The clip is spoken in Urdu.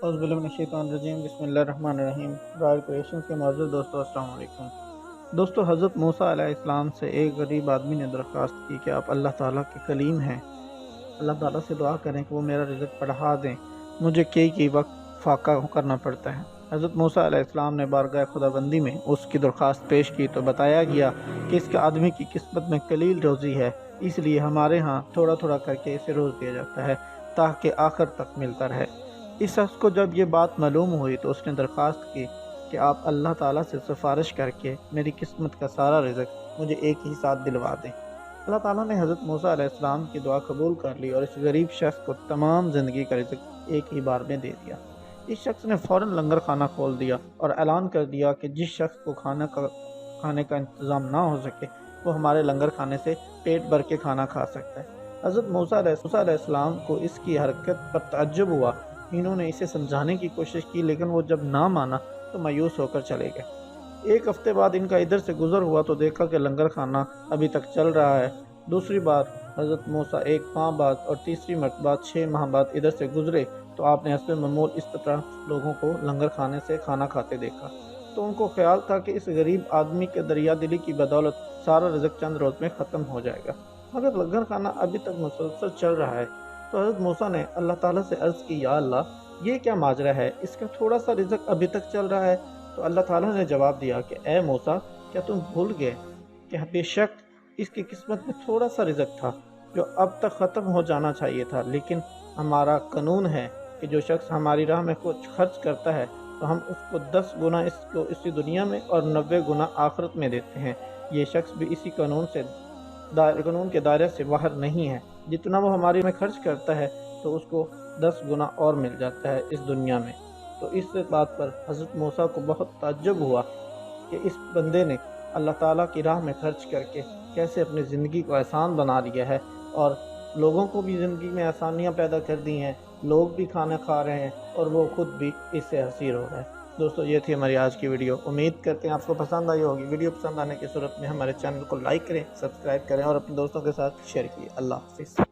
اعوذ باللہ من الشیطان الرجیم، بسم اللہ الرحمن الرحیم۔ رائل کریشنز کے معزز دوستو، السلام علیکم۔ دوستو، حضرت موسیٰ علیہ السلام سے ایک غریب آدمی نے درخواست کی کہ آپ اللہ تعالیٰ کے کلیم ہیں، اللہ تعالیٰ سے دعا کریں کہ وہ میرا رزق بڑھا دیں، مجھے کئی وقت فاقہ کرنا پڑتا ہے۔ حضرت موسیٰ علیہ السلام نے بارگاہ خدا بندی میں اس کی درخواست پیش کی تو بتایا گیا کہ اس کے آدمی کی قسمت میں قلیل روزی ہے، اس لیے ہمارے ہاں تھوڑا تھوڑا کر کے اسے روز دیا جاتا ہے تاکہ آخر تک ملتا رہے۔ اس شخص کو جب یہ بات معلوم ہوئی تو اس نے درخواست کی کہ آپ اللہ تعالیٰ سے سفارش کر کے میری قسمت کا سارا رزق مجھے ایک ہی ساتھ دلوا دیں۔ اللہ تعالیٰ نے حضرت موسیٰ علیہ السلام کی دعا قبول کر لی اور اس غریب شخص کو تمام زندگی کا رزق ایک ہی بار میں دے دیا۔ اس شخص نے فوراً لنگر خانہ کھول دیا اور اعلان کر دیا کہ جس شخص کو کھانے کا انتظام نہ ہو سکے وہ ہمارے لنگر کھانے سے پیٹ بھر کے کھانا کھا سکتا ہے۔ حضرت موسیٰ علیہ السلام کو اس کی حرکت پر تعجب ہوا۔ انہوں نے اسے سمجھانے کی کوشش کی لیکن وہ جب نہ مانا تو مایوس ہو کر چلے گئے۔ ایک ہفتے بعد ان کا ادھر سے گزر ہوا تو دیکھا کہ لنگر خانہ ابھی تک چل رہا ہے۔ دوسری بار حضرت موسیٰ ایک ماہ بعد اور تیسری مرتبہ 6 ماہ بعد ادھر سے گزرے تو آپ نے حسب معمول اس طرح لوگوں کو لنگر کھانے سے کھانا کھاتے دیکھا تو ان کو خیال تھا کہ اس غریب آدمی کے دریا دلی کی بدولت سارا رزق چند روز میں ختم ہو جائے گا، مگر لنگر خانہ ابھی تک مسلسل چل رہا ہے۔ تو حضرت موسیٰ نے اللہ تعالیٰ سے عرض کی، یا اللہ، یہ کیا ماجرا ہے، اس کا تھوڑا سا رزق ابھی تک چل رہا ہے؟ تو اللہ تعالیٰ نے جواب دیا کہ اے موسیٰ، کیا تم بھول گئے کہ بے شک اس کی قسمت میں تھوڑا سا رزق تھا جو اب تک ختم ہو جانا چاہیے تھا، لیکن ہمارا قانون ہے کہ جو شخص ہماری راہ میں کچھ خرچ کرتا ہے تو ہم اس کو 10 گنا اسی دنیا میں اور 90 گنا آخرت میں دیتے ہیں۔ یہ شخص بھی اسی قانون کے دائرے سے باہر نہیں ہے، جتنا وہ ہماری میں خرچ کرتا ہے تو اس کو 10 گنا اور مل جاتا ہے اس دنیا میں۔ تو اس بات پر حضرت موسیٰ کو بہت تعجب ہوا کہ اس بندے نے اللہ تعالیٰ کی راہ میں خرچ کر کے کیسے اپنی زندگی کو آسان بنا لیا ہے اور لوگوں کو بھی زندگی میں آسانیاں پیدا کر دی ہیں، لوگ بھی کھانا کھا رہے ہیں اور وہ خود بھی اس سے حصیر ہو رہا ہے۔ دوستو، یہ تھی ہماری آج کی ویڈیو، امید کرتے ہیں آپ کو پسند آئی ہوگی۔ ویڈیو پسند آنے کی صورت میں ہمارے چینل کو لائک کریں، سبسکرائب کریں اور اپنے دوستوں کے ساتھ شیئر کیے۔ اللہ حافظ۔